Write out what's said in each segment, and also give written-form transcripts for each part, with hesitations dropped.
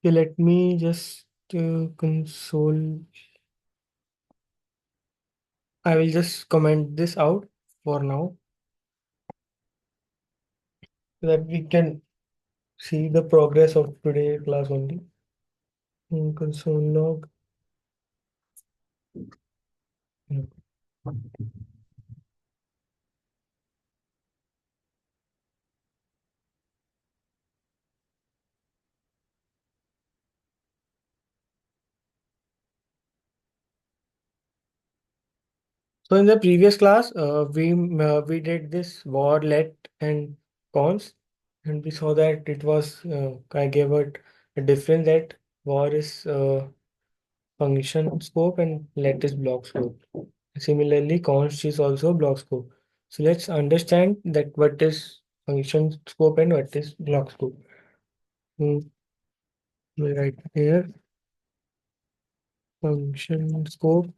Okay, let me just console. I will just comment this out for now so that we can see the progress of today's class only. Console log. Mm. So in the previous class, we did this var, let, and cons, and we saw that it was I gave it a difference that var is function scope and let is block scope. Similarly, const is also block scope. So let's understand that what is function scope and what is block scope. Hmm, we write here function scope.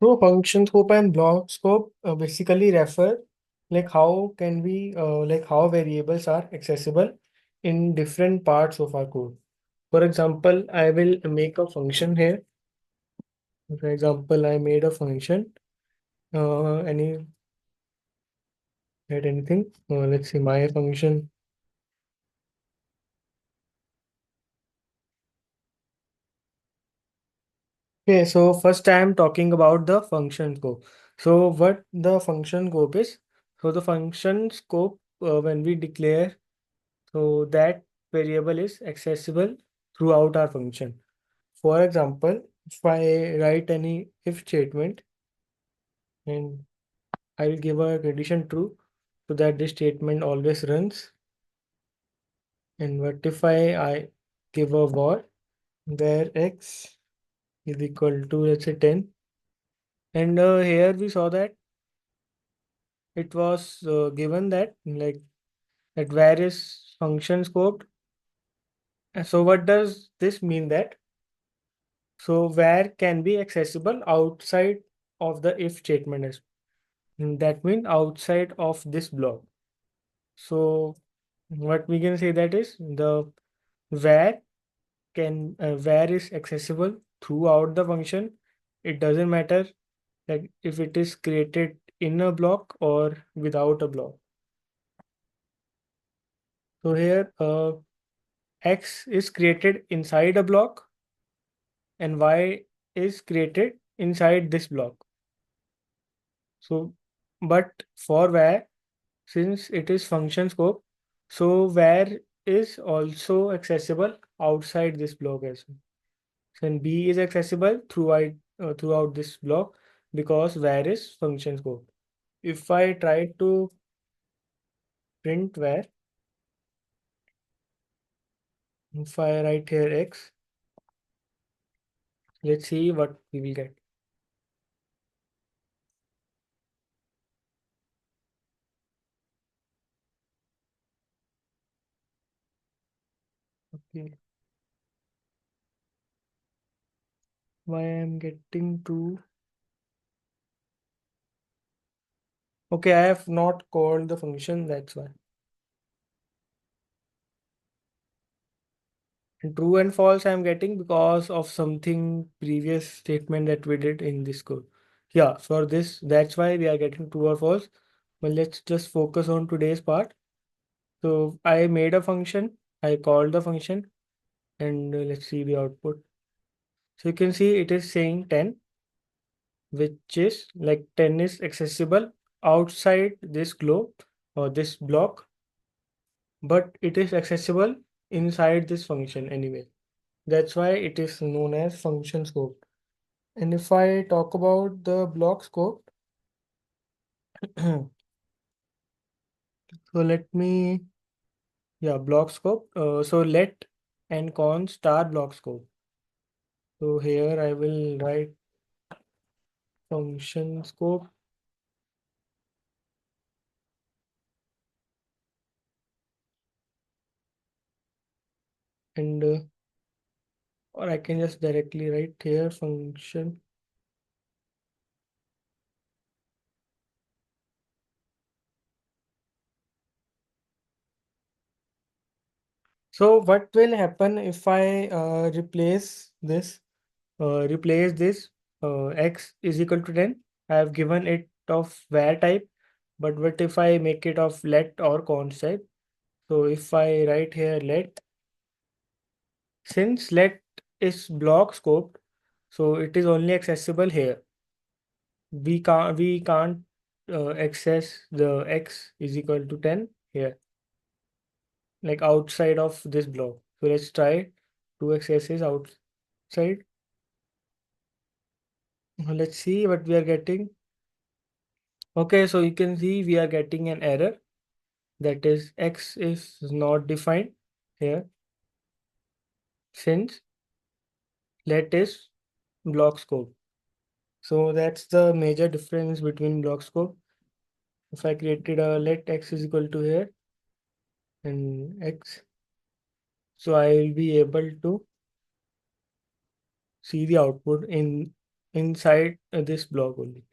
So function scope and block scope basically refer like how can we like how variables are accessible in different parts of our code. For example, I will make a function here. For example, I made a function. Any Add anything? Let's see my function. Okay, so first I am talking about the function scope. So what the function scope is? So the function scope when we declare so that variable is accessible throughout our function. For example, if I write any if statement and I will give a condition true so that this statement always runs. And what if I give a var where x is equal to let's say 10. And here we saw that it was given that like that where is function scoped. So what does this mean that? So where can be accessible outside of the if statement is that means outside of this block. So what we can say that is the where where is accessible throughout the function. It doesn't matter like if it is created in a block or without a block. So here X is created inside a block and Y is created inside this block. So, but for where, since it is function scope, so where is also accessible outside this block as well. And B is accessible throughout this block because where is function scope. If I try to print where, if I write here X, let's see what we will get. Okay. Why I'm getting to okay, I have not called the function, that's why. And true and false I'm getting because of something previous statement that we did in this code. Yeah, for this, that's why we are getting true or false. But let's just focus on today's part. So I made a function, I called the function, and let's see the output. So you can see it is saying 10, which is like 10 is accessible outside this globe or this block, but it is accessible inside this function anyway. That's why it is known as function scope. And if I talk about the block scope, so let me, yeah, block scope. So let and con star block scope. So here I will write function scope and or I can just directly write here function. So what will happen if I replace this x is equal to 10? I have given it of var type, but what if I make it of let or const type? So if I write here let, since let is block scoped, so it is only accessible here. We can't access the x is equal to 10 here, like outside of this block. So let's try two accesses outside. Let's see what we are getting. Okay, so you can see we are getting an error, that is x is not defined here since let is block scope. So that's the major difference between block scope. If I created a let x is equal to here and x, so I will be able to see the output inside this block only.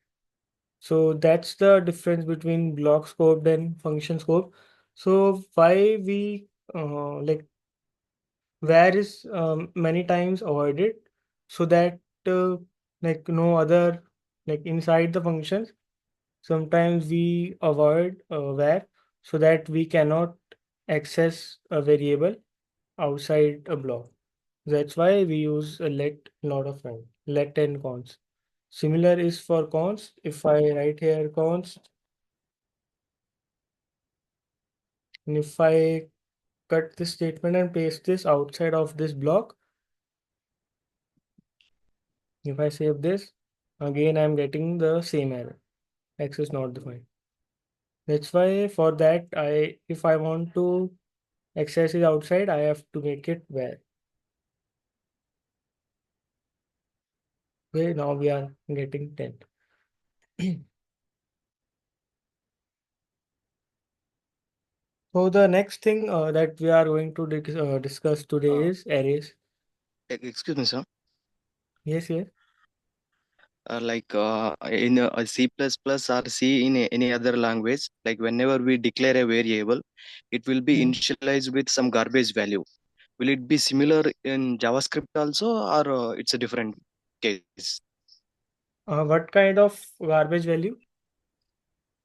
So that's the difference between block scope and function scope. So why we like where is many times avoided, so that uh, like no other, like inside the functions sometimes we avoid where, so that we cannot access a variable outside a block. That's why we use a let a lot of time, let and const. Similar is for const. If I write here const, and if I cut this statement and paste this outside of this block, if I save this, again I'm getting the same error. X is not defined. That's why for that if I want to access it outside, I have to make it where. Okay, now we are getting 10. So the next thing that we are going to discuss today is arrays. Excuse me, sir. Yes, yes. In C++ or C in any other language, like whenever we declare a variable, it will be Hmm. initialized with some garbage value. Will it be similar in JavaScript also, or it's a different case? What kind of garbage value?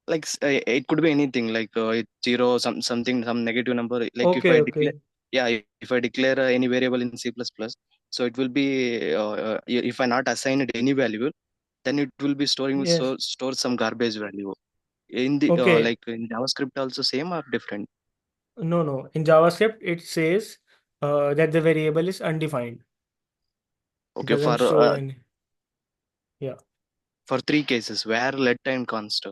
It could be anything, like it's zero, something, some negative number. Like if Okay, I declare, okay. yeah, if I declare any variable in C++, so it will be if I not assigned any value, then it will be Yes. store some garbage value. In the Okay. like in JavaScript also same or different? No, no. In JavaScript, it says that the variable is undefined. It Okay, doesn't show any. Yeah. for three cases where let time const.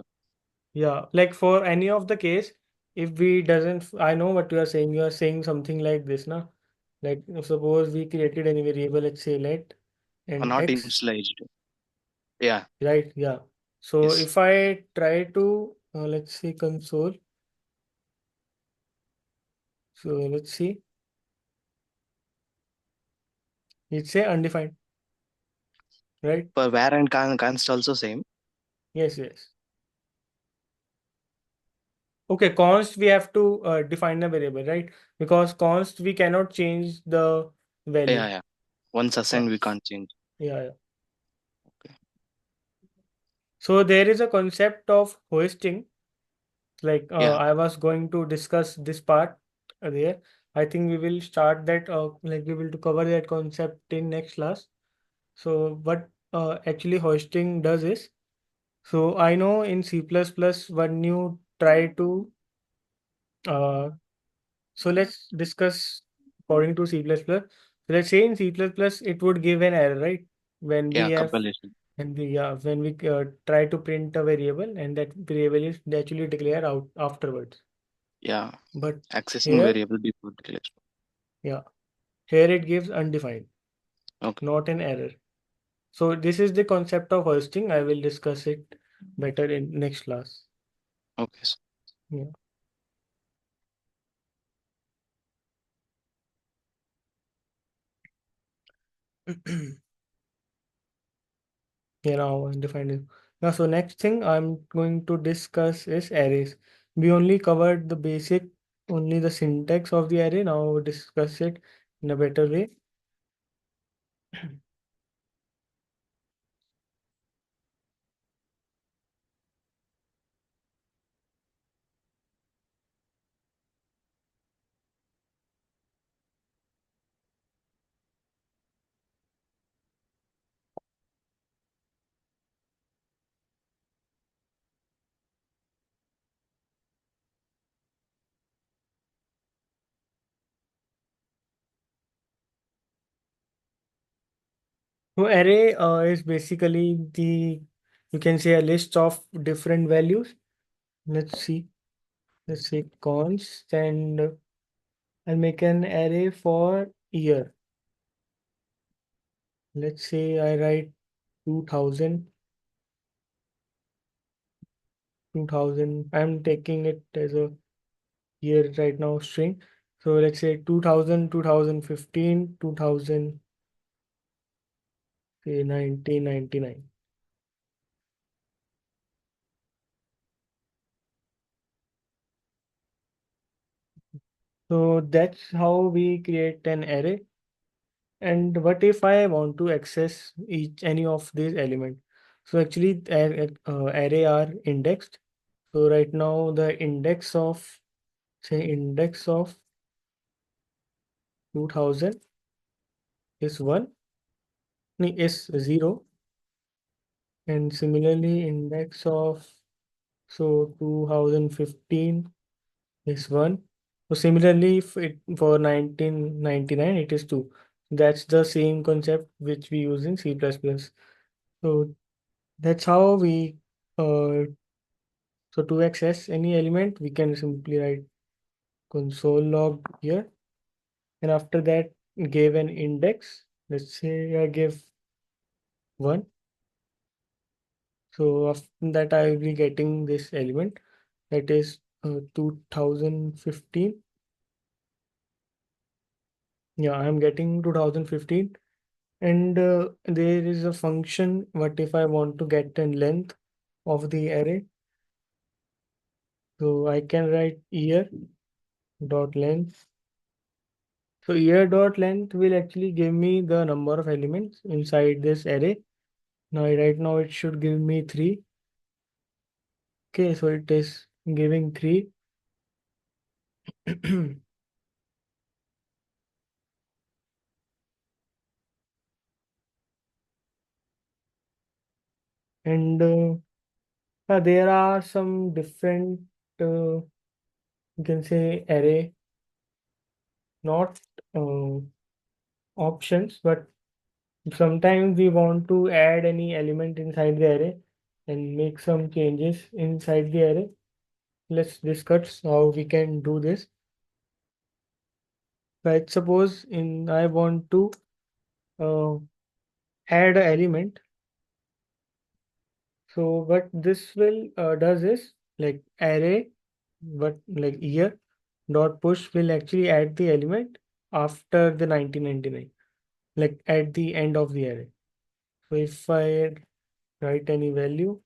Yeah. Like for any of the case, if we doesn't, I know what you are saying. You are saying something like this, na? Like suppose we created any variable, let's say let Or and not x, initialized. Yeah. right? Yeah. So Yes. if I try to, let's say console, so let's see, it say undefined, right? For where and const also same. Yes, yes. Okay, const we have to define a variable, right? Because const we cannot change the Yeah, value. yeah. Once Yeah, assigned, we can't change. yeah, yeah. Okay. So there is a concept of hoisting. Like Yeah. I was going to discuss this part there. I think we will start that. Like we will to cover that concept in next class. So what actually hoisting does is, so I know in C++ when you try to uh, so let's discuss according to C++. So let's say in C++ it would give an error, right? When we Yeah, have compilation. when we try to print a variable and that variable is actually declared out afterwards. Yeah. But Accessing here, variable before declaration. yeah, here it gives undefined, Okay. not an error. So this is the concept of hoisting. I will discuss it better in next class. Okay. So Yeah. Yeah, now undefined is. Now, so next thing I'm going to discuss is arrays. We only covered the basic, only the syntax of the array. Now we'll discuss it in a better way. So array is basically the, you can say, a list of different values. Let's see. Let's say const, and I'll make an array for year. Let's say I write 2000, 2000. I'm taking it as a year right now string. So let's say 2000, 2015, 2000, say 1999. So that's how we create an array. And what if I want to access each any of these elements? So actually, array are indexed. So right now, the index of, say, index of 2000 is 1, no, is 0, and similarly index of, so 2015 is 1. So similarly, if it for 1999 it is 2. That's the same concept which we use in C++. So that's how we, uh, so to access any element we can simply write console log here, and after that give an index. Let's say I give 1. So after that I will be getting this element, that is 2015. Yeah, I'm getting 2015. And there is a function, what if I want to get the length of the array? So I can write year dot length. So year dot length will actually give me the number of elements inside this array. Now right now it should give me 3. Okay, so it is giving 3. And there are some different, you can say, array, not uh, options, but sometimes we want to add any element inside the array and make some changes inside the array. Let's discuss how we can do this. Let's suppose in I want to uh, add an element. So what this will does is, like, array, what, like, year dot push will actually add the element after the 1999, like at the end of the array. So if I write any value,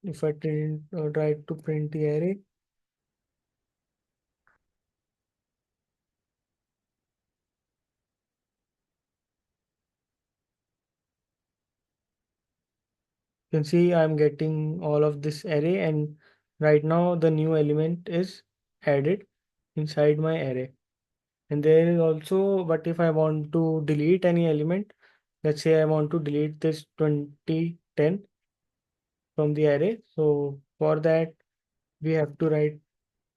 if I try to print the array, you can see I'm getting all of this array, and right now the new element is added inside my array. And there is also, but if I want to delete any element, let's say I want to delete this 2010 from the array. So for that, we have to write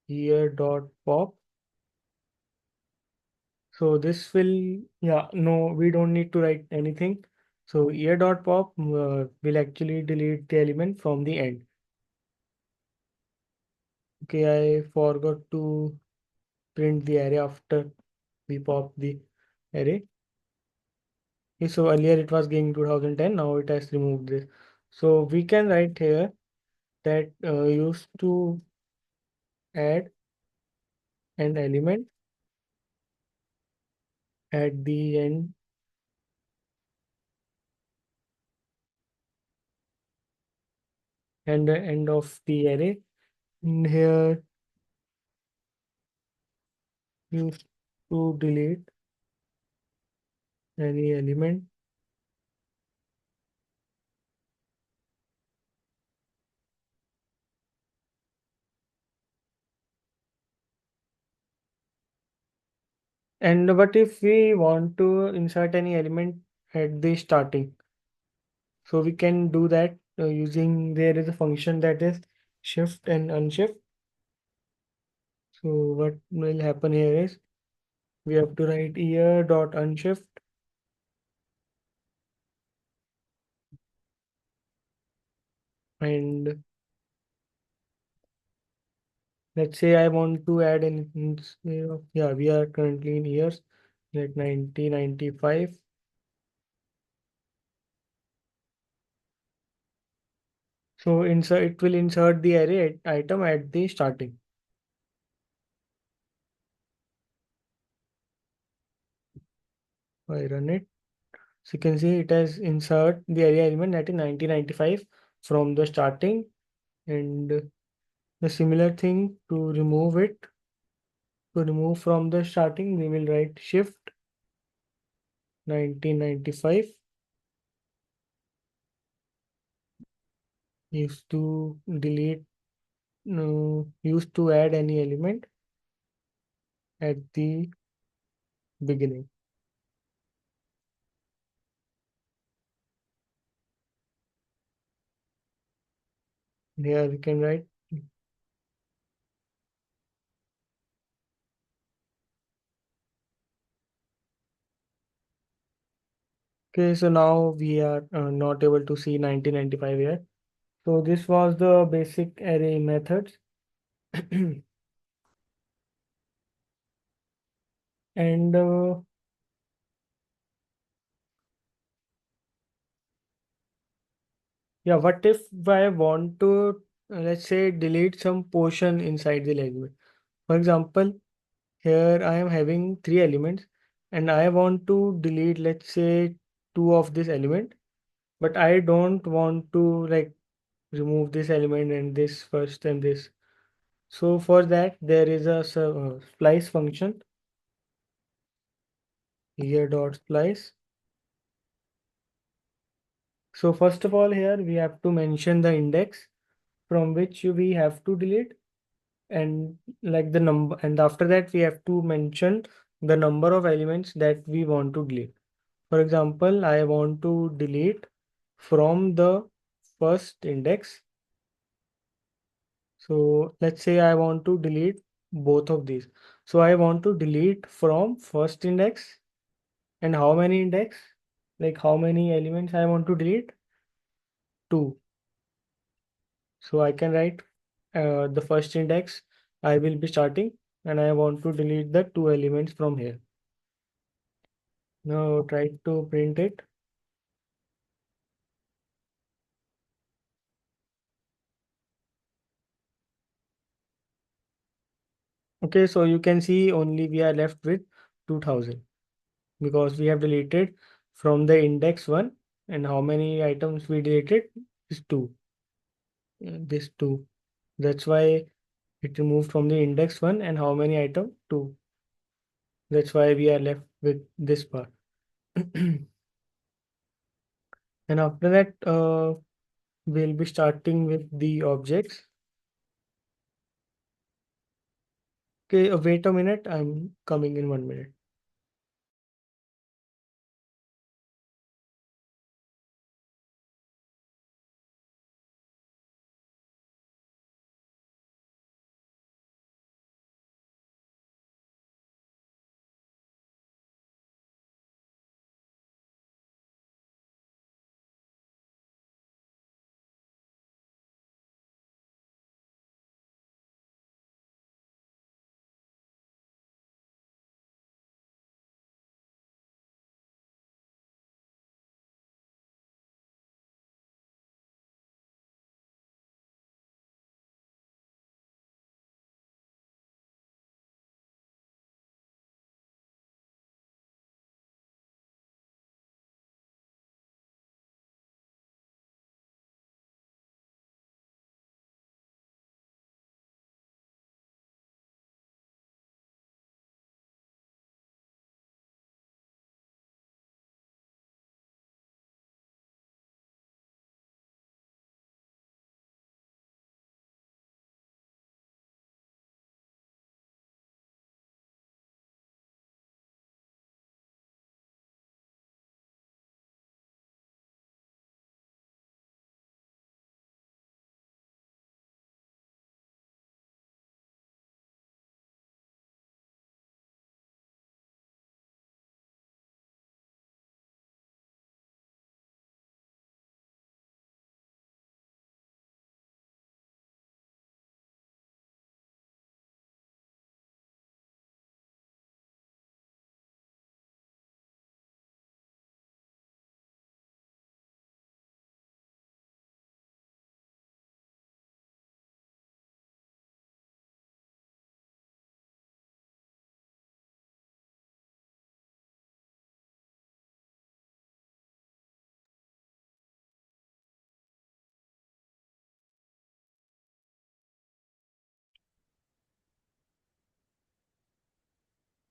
here dot pop. So this will, yeah, no, we don't need to write anything. So here dot pop will actually delete the element from the end. Okay, I forgot to print the array after we pop the array. Okay, so earlier it was giving 2010, now it has removed this. So we can write here that used to add an element at the end and the end of the array. And here use to delete any element. And what if we want to insert any element at the starting? So we can do that using there is a function that is shift and unshift. So what will happen here is we have to write here dot unshift, and let's say I want to add anything. Yeah, we are currently in years, like 1995. So insert it will insert the array item at the starting. I run it. So you can see it has insert the array element that is 1995 from the starting, and the similar thing to remove it. To remove from the starting, we will write shift 1995 used to delete, no, used to add any element at the beginning. Here we can write. Okay, so now we are not able to see 1995 here. So this was the basic array methods. And yeah, what if I want to, let's say, delete some portion inside the language? For example, here I am having three elements and I want to delete, let's say, two of this element, but I don't want to like remove this element and this first and this. So for that, there is a splice function here dot splice. So first of all, here we have to mention the index from which we have to delete, and like the number, and after that we have to mention the number of elements that we want to delete. For example, I want to delete from the first index. So let's say I want to delete both of these. So I want to delete from first index, and how many index? Like how many elements I want to delete? Two. So I can write the first index I will be starting, and I want to delete the two elements from here. Now try to print it. Okay, so you can see only we are left with 2000 because we have deleted from the index 1, and how many items we deleted is 2. This 2. That's why it removed from the index 1, and how many item? 2. That's why we are left with this part. And after that, we'll be starting with the objects. Okay, wait a minute. I'm coming in 1 minute.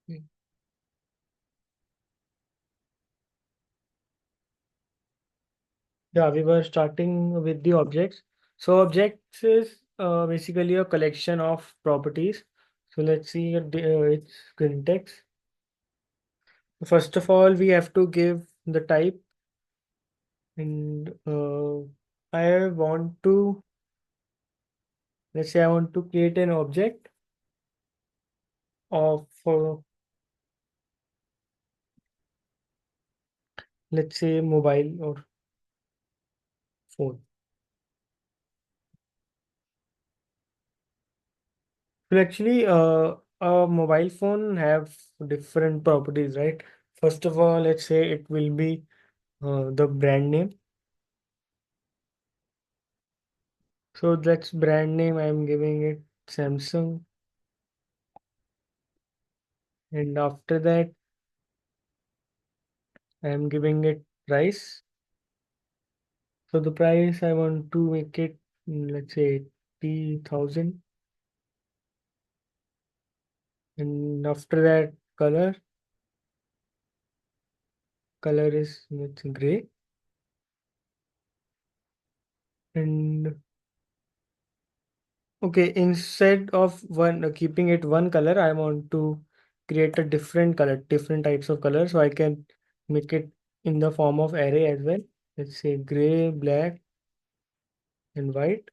Mm. Yeah, we were starting with the objects. So objects is basically a collection of properties. So let's see its syntax. First of all, we have to give the type, and I want to, let's say I want to create an object of, let's say mobile or phone. Well, actually, a mobile phone have different properties, right? First of all, let's say it will be the brand name. So that's brand name. I'm giving it Samsung, and after that, I'm giving it price. So the price I want to make it, let's say 80,000, and after that, color is it's gray, and okay, instead of one keeping it one color, I want to create a different color, different types of color, so I can make it in the form of array as well. Let's say gray, black, and white.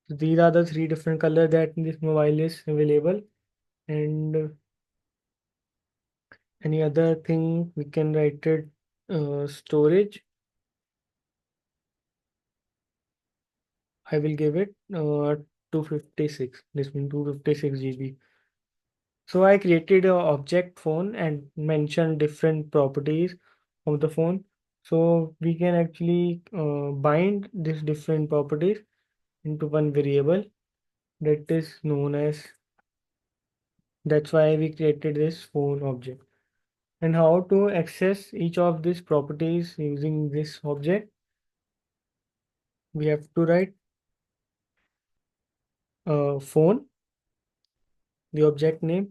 So these are the three different colors that in this mobile is available. And any other thing we can write it storage. I will give it 256. This means 256 GB. So I created a object phone and mentioned different properties of the phone. So we can actually bind these different properties into one variable that is known as, that's why we created this phone object. And how to access each of these properties using this object, we have to write phone, the object name,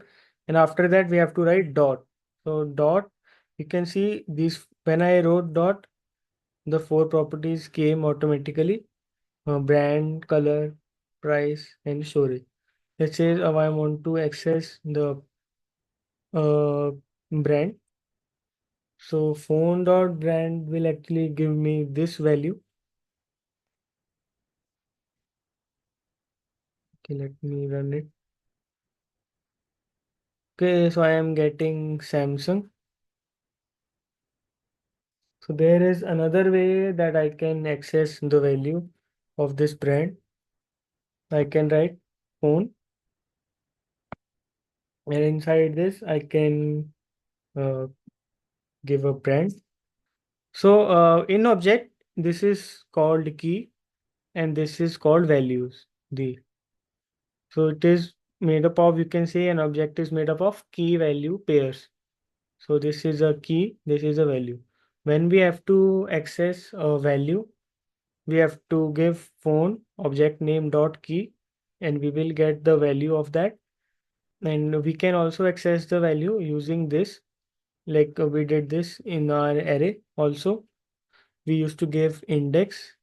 and after that we have to write dot. So dot, you can see this when I wrote dot, the four properties came automatically: brand, color, price, and storage. Let's say I want to access the uh, brand. So phone dot brand will actually give me this value. Okay, let me run it. Okay, so I am getting Samsung. So there is another way that I can access the value of this brand. I can write phone, and inside this I can uh, give a brand. So in object, this is called key and this is called values. The So it is made up of, you can say an object is made up of key value pairs. So this is a key, this is a value. When we have to access a value, we have to give phone object name dot key, and we will get the value of that. And we can also access the value using this, like we did this in our array also. We used to give index,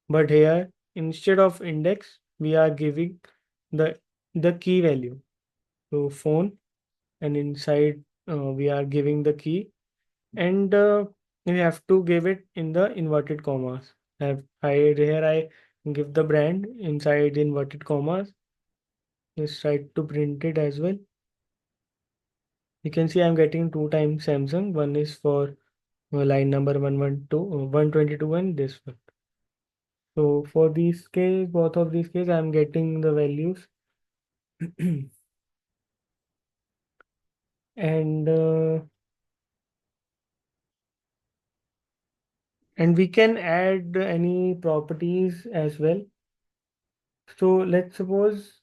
but here instead of index, we are giving the the key value. So phone, and inside we are giving the key, and we have to give it in the inverted commas. I give the brand inside inverted commas. Just try to print it as well. You can see I'm getting two times Samsung. One is for line number 112, 122, and this one. So for these case, both of these case, I'm getting the values. and and we can add any properties as well. So let's suppose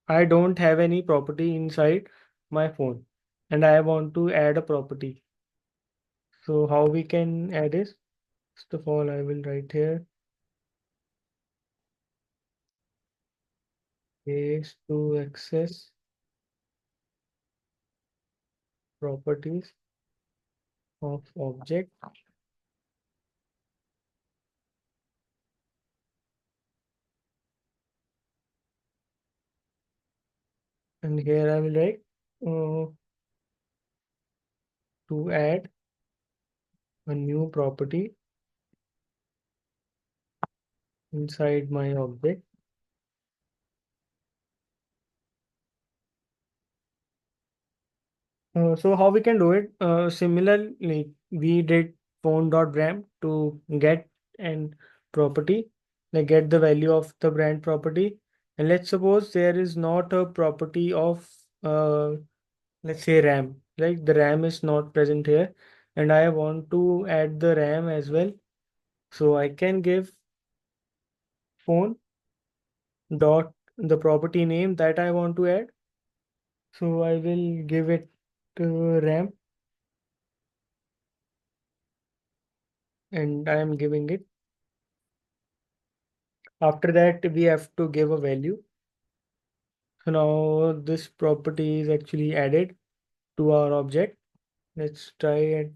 I don't have any property inside my phone and I want to add a property. So how we can add is, first of all, I will write here is to access properties of object. And here I will write to add a new property inside my object. So how we can do it? Similarly, we did phone.brand to get and property, like get the value of the brand property. And let's suppose there is not a property of let's say RAM, like the RAM is not present here, and I want to add the RAM as well. So I can give phone dot the property name that I want to add. So I will give it RAM, and I am giving it. After that, we have to give a value. So now this property is actually added to our object. Let's try it.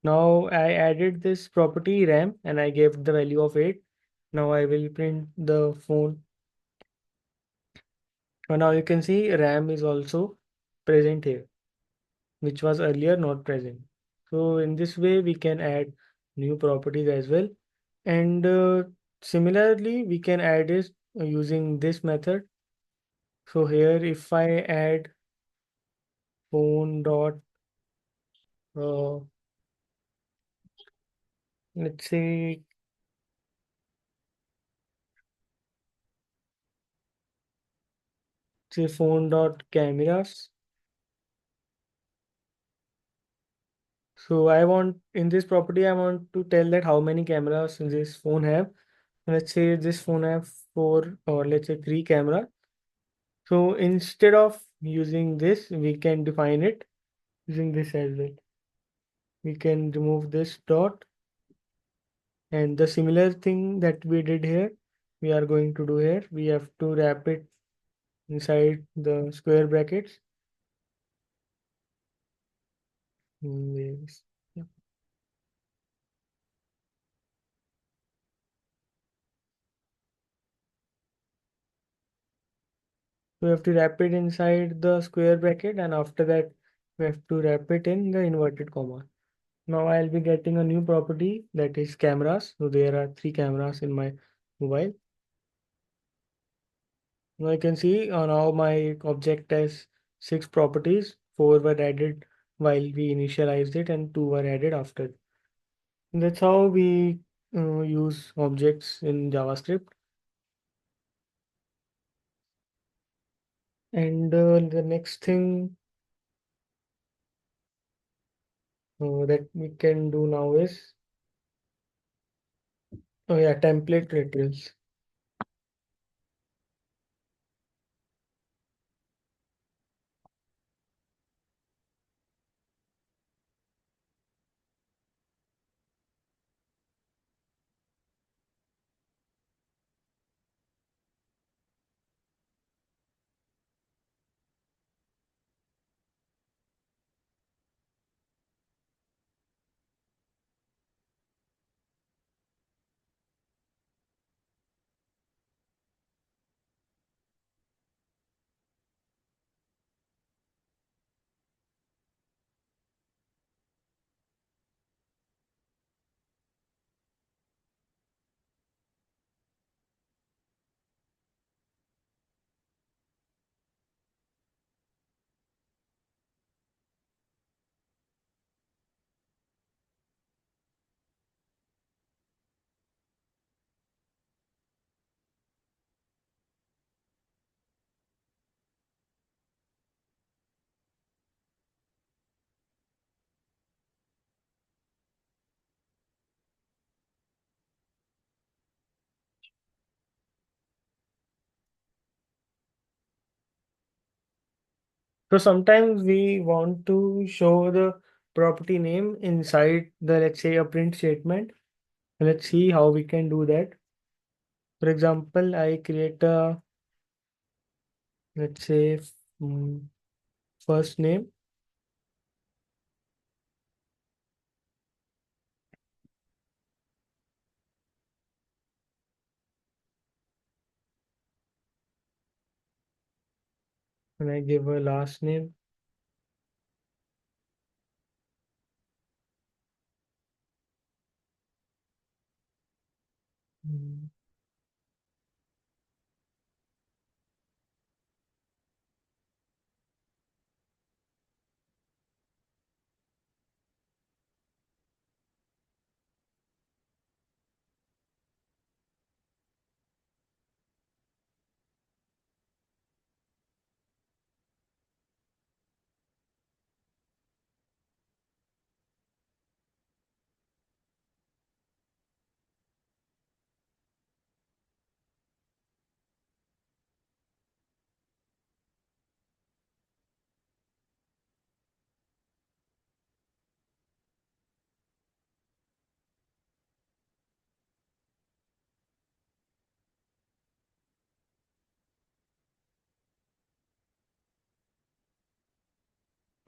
Now I added this property RAM and I gave the value of 8. Now I will print the phone. Now you can see RAM is also present here, which was earlier not present. So in this way, we can add new properties as well. And similarly, we can add it using this method. So here, if I add phone dot, uh, let's say phone dot cameras. So I want in this property, I want to tell that how many cameras this phone have. Let's say this phone have four or let's say three camera. So instead of using this, we can define it using this as well. We can remove this dot and the similar thing that we did here, we are going to do here. We have to wrap it inside the square brackets. Yes. Yeah. We have to wrap it inside the square bracket and after that we have to wrap it in the inverted comma. Now I'll be getting a new property that is cameras. So there are three cameras in my mobile. Now you can see now my object has six properties. Four were added while we initialized it and two were added after. That's how we use objects in JavaScript. And the next thing that we can do now is, oh yeah, template retrievals. So sometimes we want to show the property name inside the, let's say, a print statement. Let's see how we can do that. For example, I create a, let's say, mm, first name, and I give a last name. Mm,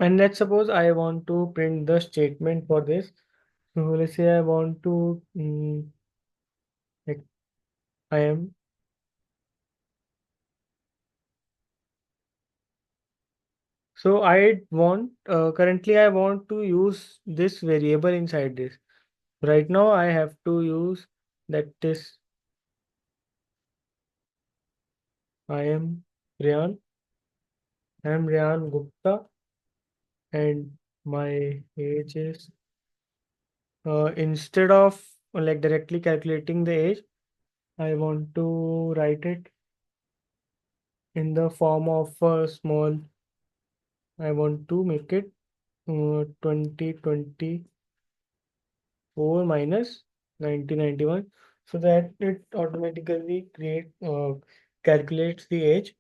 And let's suppose I want to print the statement for this. So let's say I want to, like I am. So I want, currently I want to use this variable inside this. Right now I have to use that is I am Ryan. I am Ryan Gupta and my age is instead of like directly calculating the age, I want to write it in the form of a small. I want to make it 2024 minus 1991 so that it automatically calculates the age.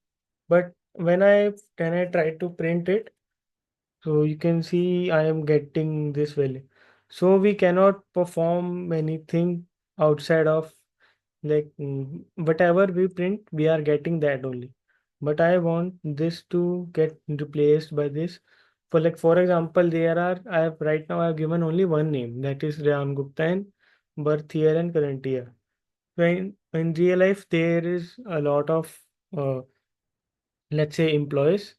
But when I try to print it, so you can see I am getting this value. So we cannot perform anything outside of like whatever we print, we are getting that only. But I want this to get replaced by this. For like for example, I have right now I have given only one name, that is Rayan Gupta, and birth year and current year. So in real life there is a lot of uh, let's say employees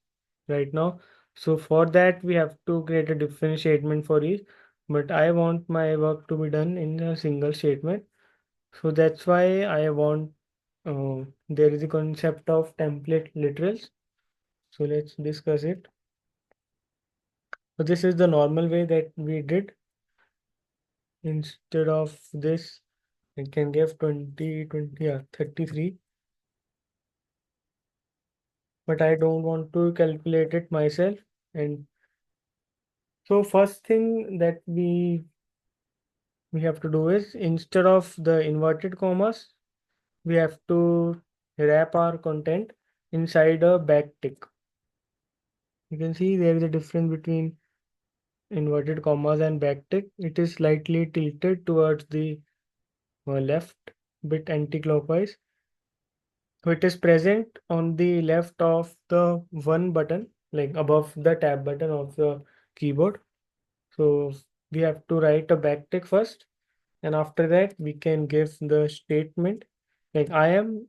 right now. So for that we have to create a different statement for each. But I want my work to be done in a single statement. So that's why I want there is a concept of template literals. So let's discuss it. So this is the normal way that we did. Instead of this, I can give 20, yeah, 33. But I don't want to calculate it myself. And so first thing that we have to do is instead of the inverted commas, we have to wrap our content inside a backtick. You can see there is a difference between inverted commas and backtick. It is slightly tilted towards the left bit anti-clockwise. So it is present on the left of the one button, like above the tab button of the keyboard. So we have to write a backtick first, and after that we can give the statement. Like I am,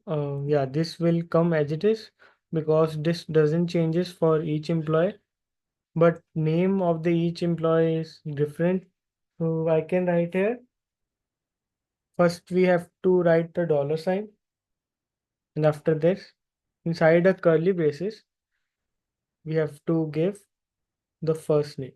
yeah, this will come as it is because this doesn't changes for each employee, but name of the each employee is different. So I can write here. First, we have to write the dollar sign, and after this, inside a curly braces, we have to give the first name.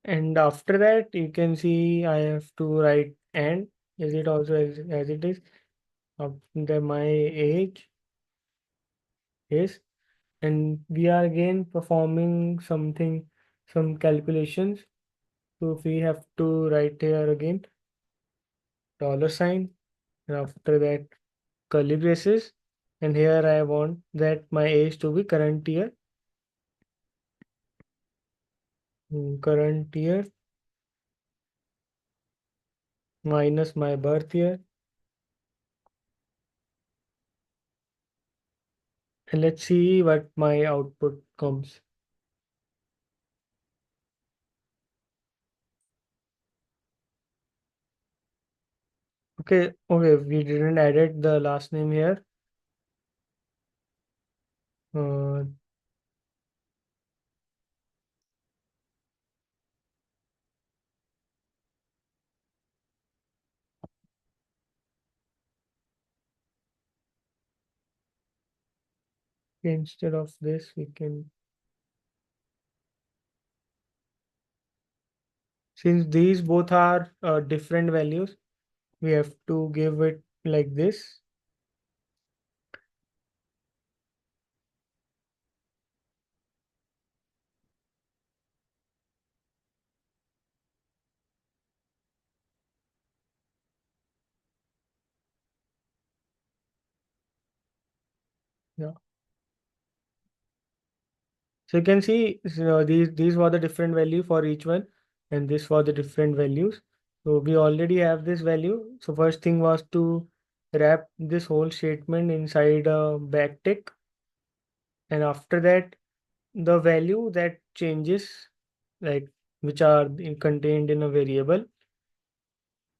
And after that, you can see I have to write and is it also as it is. After my age is, and we are again performing something, some calculations. So we have to write here again dollar sign, and after that curly braces, and here I want that my age to be current year. Current year minus my birth year, and let's see what my output comes. Okay, we didn't added the last name here. Uh, Instead of this, we can, since these both are different values, we have to give it like this. Yeah. So you can see these were the different value for each one, and this for the different values. So we already have this value. So first thing was to wrap this whole statement inside a backtick, and after that, the value that changes, like which are contained in a variable.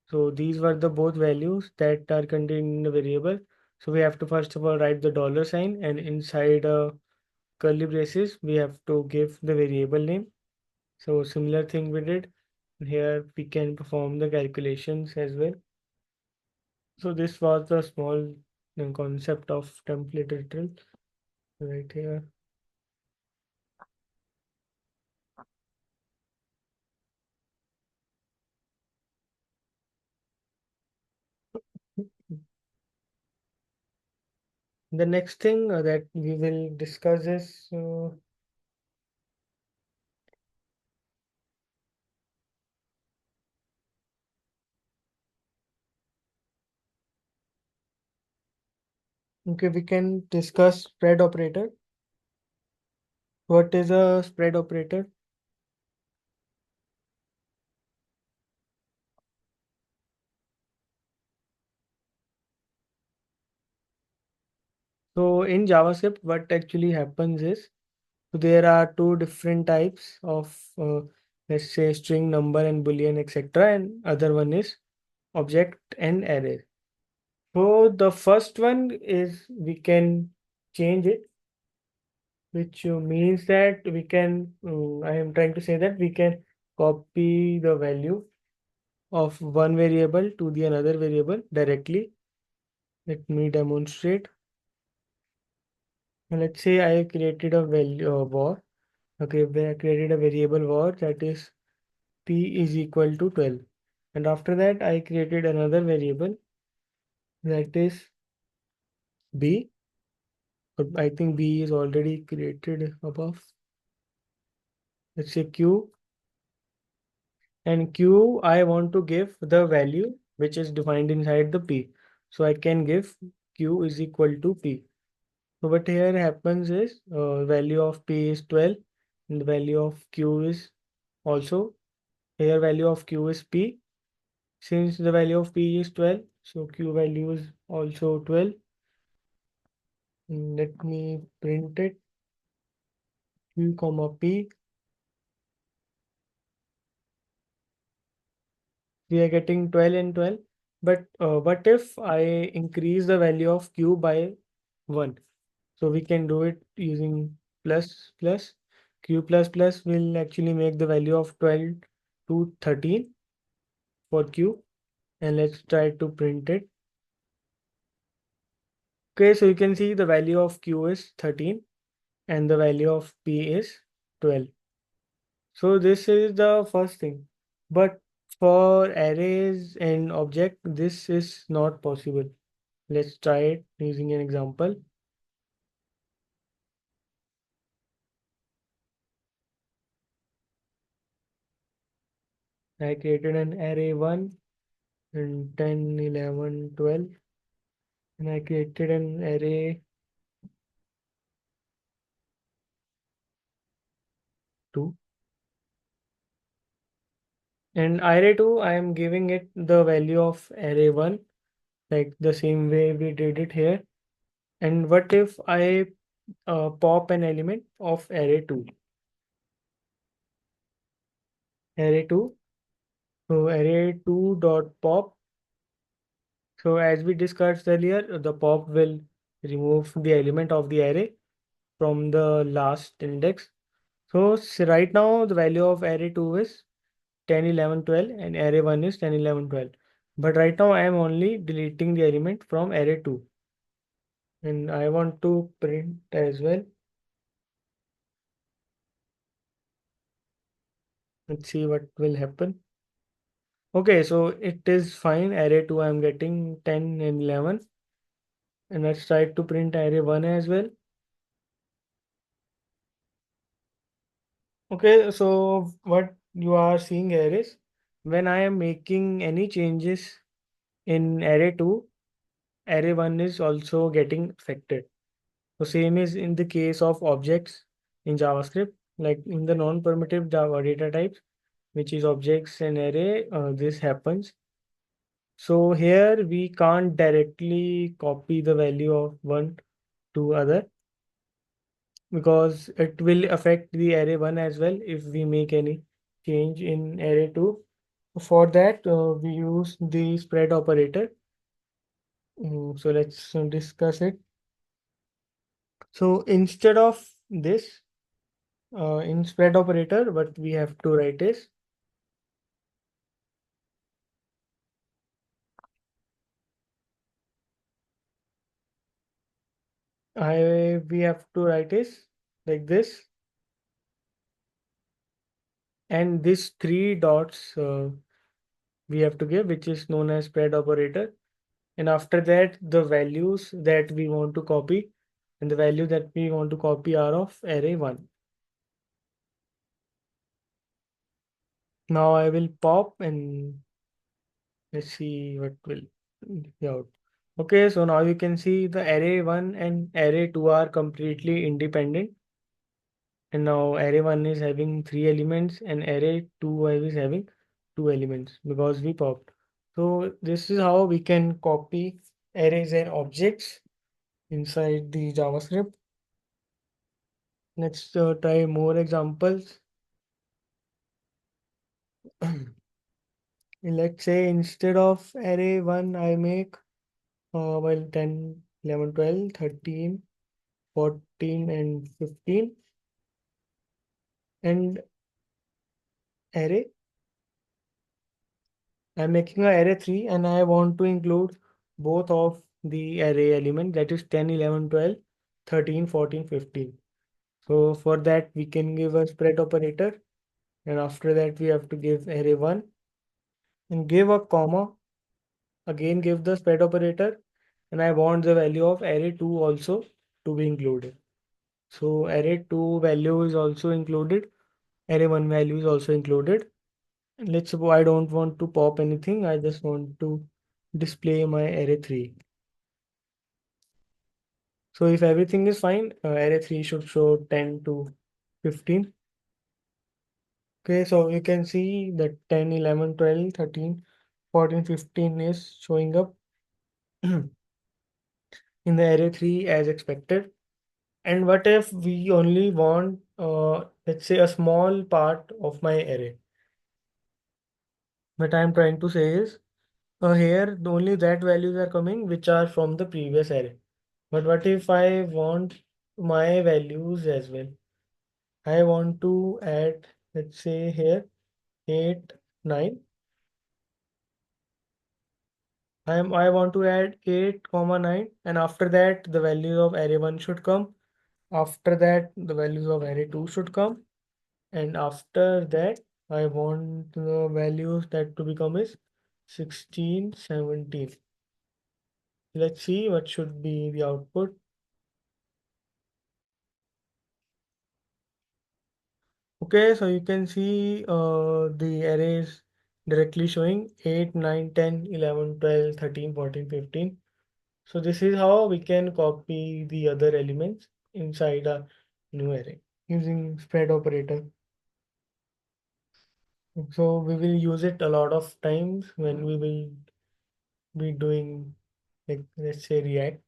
So these were the both values that are contained in a variable. So we have to first of all write the dollar sign, and inside a curly braces, we have to give the variable name. So similar thing we did. Here we can perform the calculations as well. So this was the small concept of template literal right here. The next thing that we will discuss is okay, we can discuss spread operator. What is a spread operator? So in JavaScript, what actually happens is, so there are two different types of let's say string, number, and boolean, etc. And other one is object and array. So the first one is we can change it, which means that we can, I am trying to say that we can copy the value of one variable to the another variable directly. Let me demonstrate. Let's say I created a value var. Okay, where I created a variable var that is p is equal to 12. And after that, I created another variable that is b. But I think b is already created above. Let's say q. And q, I want to give the value which is defined inside the p. So I can give q is equal to p. So what here happens is value of p is 12 and the value of q is also, here value of q is p. Since the value of p is 12, so q value is also 12. Let me print it, q comma p. We are getting 12 and 12. But what if I increase the value of q by 1? So we can do it using plus plus. Q plus plus will actually make the value of 12 to 13 for q. And let's try to print it. Okay, so you can see the value of q is 13 and the value of p is 12. So this is the first thing. But for arrays and object, this is not possible. Let's try it using an example. I created an array 1 and 10, 11, 12. and I created an array 2. And array 2, I am giving it the value of array 1, like the same way we did it here. And what if I pop an element of array 2? Array 2. So array 2 dot pop. So as we discussed earlier, the pop will remove the element of the array from the last index. So right now the value of array 2 is 10, 11, 12, and array 1 is 10, 11, 12. But right now I am only deleting the element from array 2. And I want to print as well. Let's see what will happen. Okay, so it is fine. Array 2 I'm getting 10 and 11. And let's try to print array 1 as well. Okay, so what you are seeing here is when I am making any changes in array 2, array 1 is also getting affected. So same is in the case of objects in JavaScript, like in the non-primitive Java data types, which is objects and array, this happens. So here we can't directly copy the value of one to other because it will affect the array 1 as well if we make any change in array 2. For that, we use the spread operator. So let's discuss it. So instead of this, in spread operator, what we have to write is we have to write is like this, and this three dots we have to give, which is known as spread operator. And after that, the values that we want to copy and the value that we want to copy are of array 1. Now I will pop and let's see what will be out. Okay, so now you can see the array 1 and array 2 are completely independent. And now array 1 is having 3 elements and array 2 is having 2 elements because we popped. So this is how we can copy arrays and objects inside the JavaScript. Let's try more examples. Let's say instead of array 1, I make well 10, 11, 12, 13, 14, and 15. And array, I'm making an array 3 and I want to include both of the array element, that is 10, 11, 12, 13, 14, 15. So for that we can give a spread operator, and after that we have to give array 1 and give a comma. Again give the spread operator, and I want the value of array 2 also to be included. So array 2 value is also included, array 1 value is also included. And let's suppose I don't want to pop anything, I just want to display my array 3. So if everything is fine, array 3 should show 10 to 15. Okay, so you can see that 10, 11, 12, 13, 14, 15 is showing up in the array 3 as expected. And what if we only want, let's say, a small part of my array? What I'm trying to say is, here only that values are coming which are from the previous array. But what if I want my values as well? I want to add, let's say here, 8, 9. I want to add 8, comma 9, and after that the values of array 1 should come. After that the values of array 2 should come. And after that, I want the values that to become is 16, 17. Let's see what should be the output. Okay, so you can see the arrays directly showing 8, 9, 10, 11, 12, 13, 14, 15. So this is how we can copy the other elements inside a new array using spread operator. So we will use it a lot of times when we will be doing, like, let's say, React.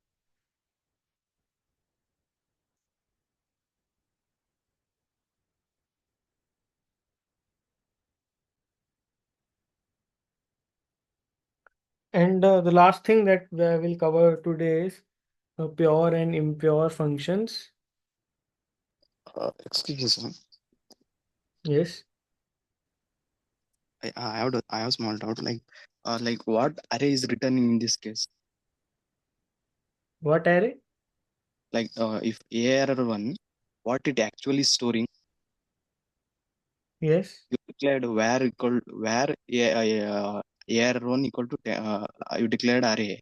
And the last thing that we will cover today is pure and impure functions. Excuse me. Yes. I have small doubt. Like what array is returning in this case? What array? Like if ARR1, what it actually storing? Yes. You declared where ARR1 equal to you declared array.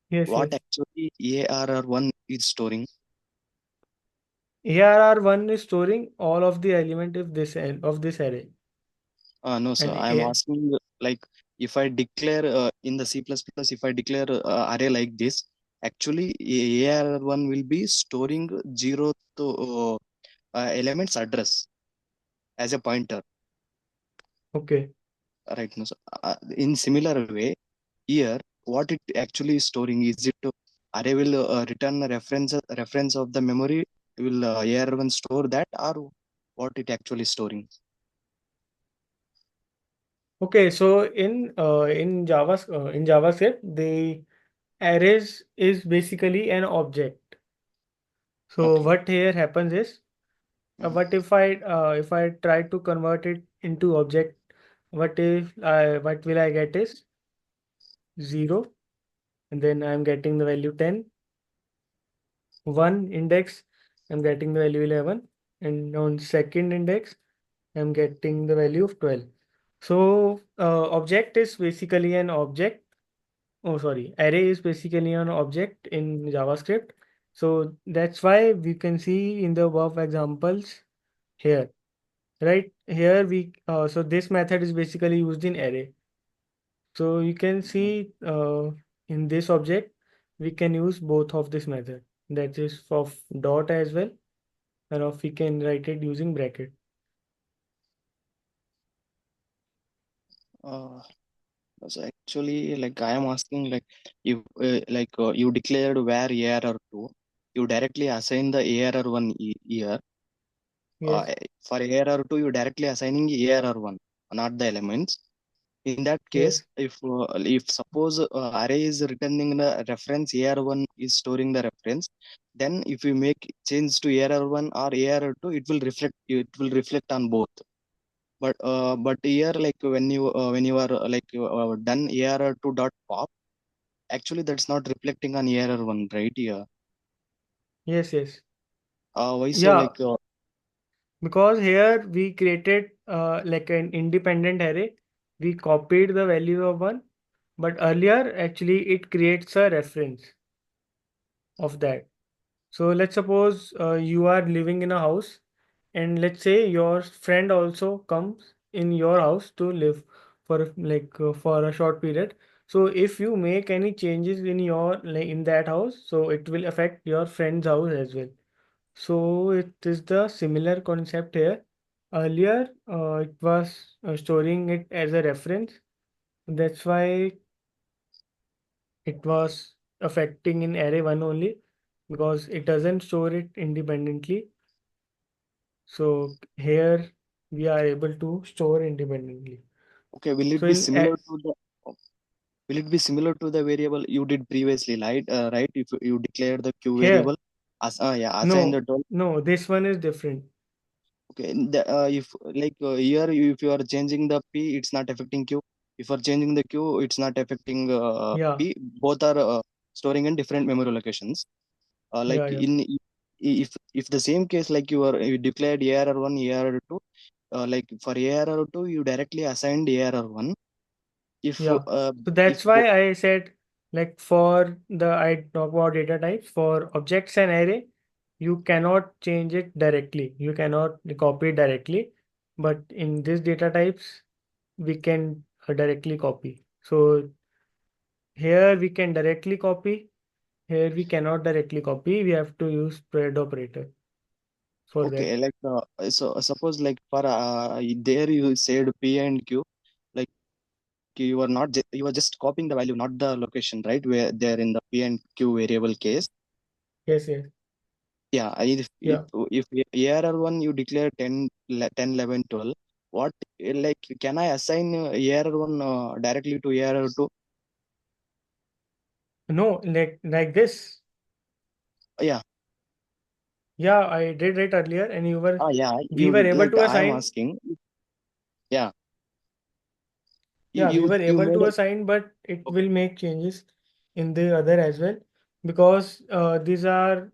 Yes, What yes. actually ARR1 is storing? ARR1 is storing all of the element of this array. No, sir. And I am asking like if I declare in the C++, if I declare array like this, actually ARR1 will be storing zero to elements address as a pointer, okay. right? No, sir. In similar way, here what it actually is storing is it array will return a reference of the memory. Will ARR1 store that, or what it actually storing? Okay, so in JavaScript, the arrays is basically an object. So Okay. what here happens is, Mm. what if I try to convert it into object? What will I get is 0, and then I'm getting the value 10. 1 index, I'm getting the value 11, and on second index, I'm getting the value of 12. So object is basically an object. Oh, sorry. Array is basically an object in JavaScript. So that's why we can see in the above examples here, right? Here so this method is basically used in array. So you can see in this object, we can use both of this method. That is of dot as well, and of we can write it using bracket. Uh, so actually, like I am asking, like if you declared where ARR2, you directly assign the ARR1 here. Yes, For ARR2, you directly assigning ARR1, not the elements. In that case, yes, if suppose array is returning the reference, AR1 is storing the reference, then if you make change to AR1 or AR2, it will reflect on both. But here, like when you are done AR2 dot pop, actually that's not reflecting on AR1, right? Yeah. yes, yes. Why so? Yeah, because here we created like an independent array. We copied the value of one, but earlier actually it creates a reference of that. So let's suppose you are living in a house, and let's say your friend also comes in your house to live for a short period. So if you make any changes in in that house, so it will affect your friend's house as well. So it is the similar concept here. Earlier, it was storing it as a reference. That's why it was affecting in array 1 only, because it doesn't store it independently. So here we are able to store independently. Okay, will it So be similar to the variable you did previously, right? Right? If you declare the q here, variable, yeah, assign the no, total. no, this one is different. Okay, if like here, if you are changing the p, it's not affecting q. If you are changing the q, it's not affecting Yeah, p. Both are storing in different memory locations. yeah, Like yeah, if the same case, like you declared ARR1, ARR2, like for ARR2, you directly assigned ARR1. If yeah. So if that's why I said, like, for the I talk about data types for objects and array, you cannot change it directly. You cannot copy it directly. But in this data types, we can directly copy. So Here we can directly copy. Here we cannot directly copy. We have to use spread operator for Okay, that. like so suppose like for there you said P and Q, like you are not you are just copying the value, not the location, right? Where they're in the P and Q variable case. Yes, yes. Yeah, if Yeah. if ARR one you declare 10, 10, 11, 12, what like can I assign ARR one directly to ARR two? No, like this. Yeah, Yeah, I did it earlier, and yeah, we you were able like to I am assign. asking. Yeah, Yeah, we were you able made to a assign, but it okay. will make changes in the other as well, because these are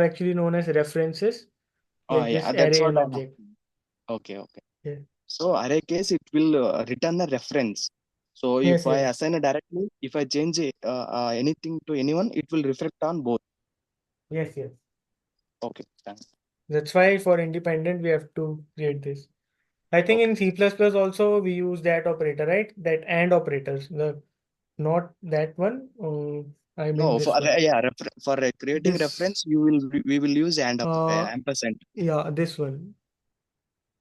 actually known as references, like this Yeah, that's array what and I'm object. asking. Okay, okay. Yeah. So array case it will return the reference. So if Yes, I yes, assign it directly, if I change anything to anyone, it will reflect on both. yes, yes. Okay, thanks. That's why for independent we have to create this. I think Okay. in C++ also we use that operator, right? That and operators. The not that one. I mean No, for this one. yeah, for creating This reference, you will we will use uh ampersand. yeah, this one.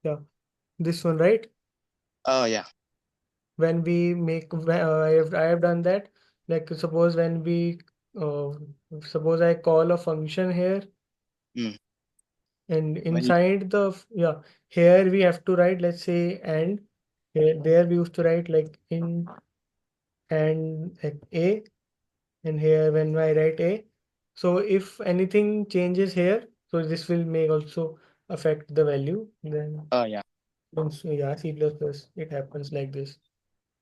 Yeah, this one, right? Oh yeah. When we make I have done that. Like suppose when we uh, suppose I call a function here, Mm. and When inside the yeah, here we have to write, let's say, and here, there we used to write like in and like a, and here when I write a, so if anything changes here, so this will make also affect the value. yeah, Then so yeah, C plus plus it happens like this.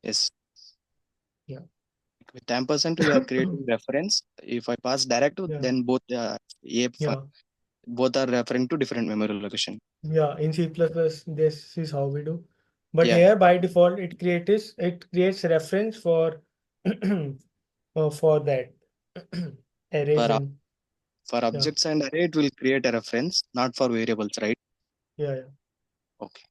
yes. Yeah. With ampersand, we are creating reference. If I pass direct to, Yeah. then both Yeah. both are referring to different memory location. Yeah, in C++, this is how we do. But Yeah, here by default, it creates reference for for that arrays for and for yeah, objects and array, it will create a reference, not for variables, right? yeah, yeah. Okay.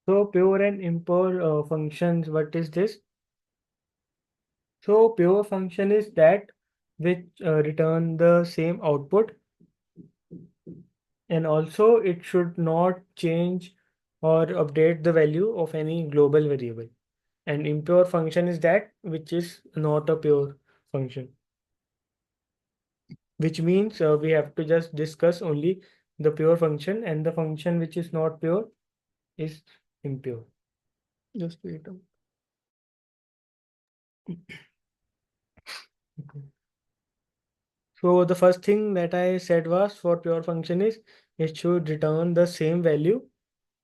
So pure and impure functions, what is this? So pure function is that which return the same output, and also it should not change or update the value of any global variable. And impure function is that which is not a pure function, which means we have to just discuss only the pure function, and the function which is not pure is impure. Just wait a minute. So the first thing that I said was for pure function is it should return the same value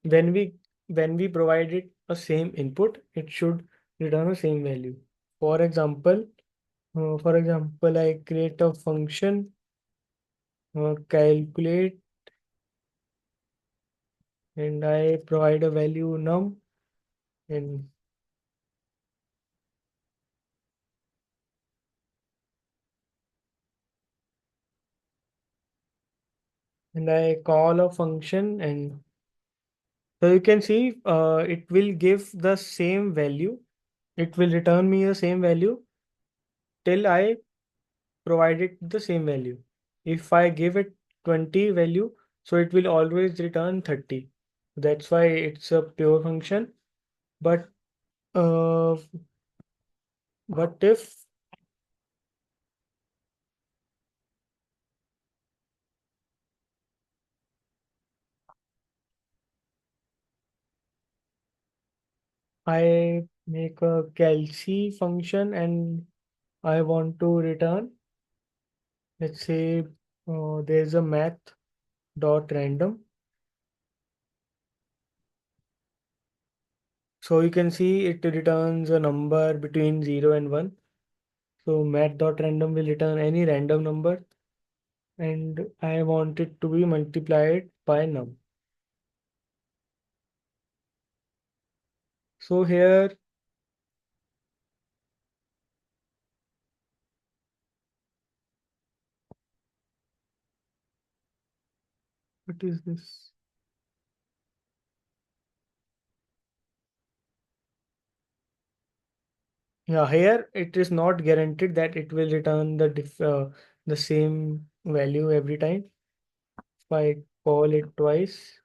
when we provide it a same input, it should return the same value. For example, I create a function, calculate, and I provide a value num, and I call a function, and so you can see it will give the same value. It will return me the same value till I provide it the same value. If I give it 20 value, so it will always return 30. That's why it's a pure function. But uh, what if I make a calci function and I want to return, let's say there's a math dot random. So you can see it returns a number between 0 and 1. So math dot random will return any random number and I want it to be multiplied by num. So here, what is this? Yeah, here it is not guaranteed that it will return the same value every time. If I call it twice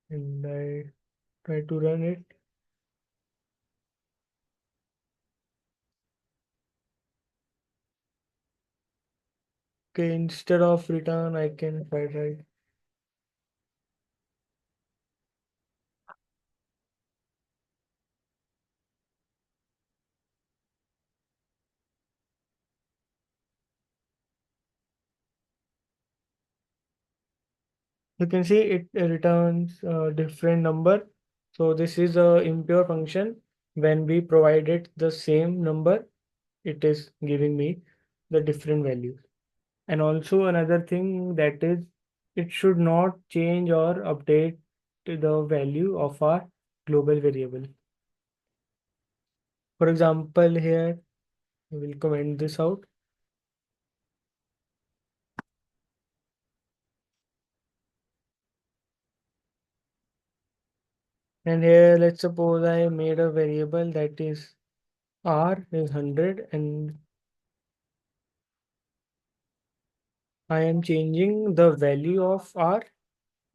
and I try to run it, okay, instead of return, I can write. You can see it returns a different number. So this is a impure function. When we provided the same number, it is giving me the different values. And also another thing that is, it should not change or update to the value of our global variable. For example, here we will comment this out. And here, let's suppose I made a variable that is R is 100 and I am changing the value of R.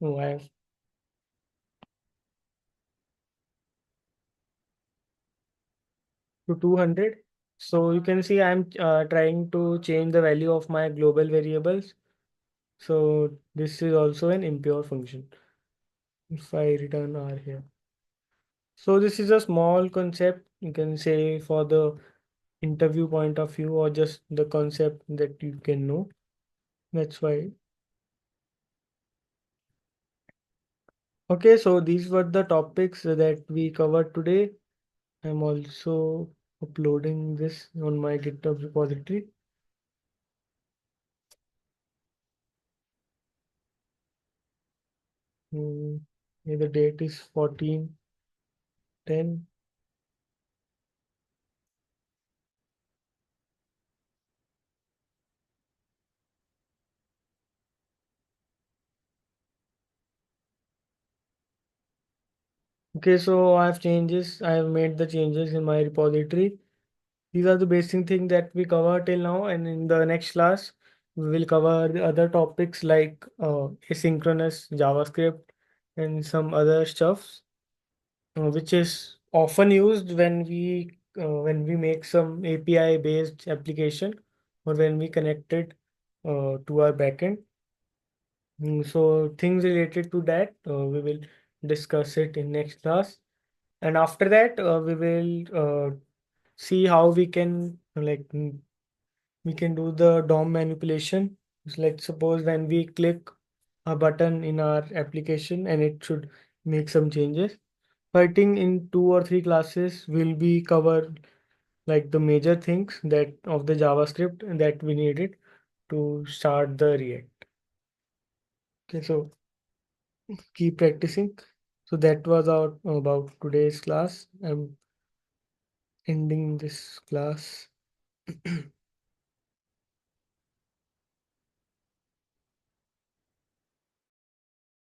Oh, I have to 200. So you can see I'm trying to change the value of my global variables. So this is also an impure function. If I return R here. So this is a small concept, you can say, for the interview point of view or just the concept that you can know. That's why. Okay, so these were the topics that we covered today. I'm also uploading this on my GitHub repository. Hmm, yeah, the date is 14/10. Okay, so I have made the changes in my repository. These are the basic things that we cover till now, and in the next class, we will cover the other topics like asynchronous JavaScript and some other stuffs, which is often used when we make some API based application or when we connect it to our backend. So things related to that, we will discuss it in next class. And after that, we will see how we can we can do the DOM manipulation. It's like suppose when we click a button in our application and it should make some changes. So I think in 2 or 3 classes will be covered like the major things that of the JavaScript that we needed to start the React. Okay, so keep practicing. So that was our about today's class. I'm ending this class.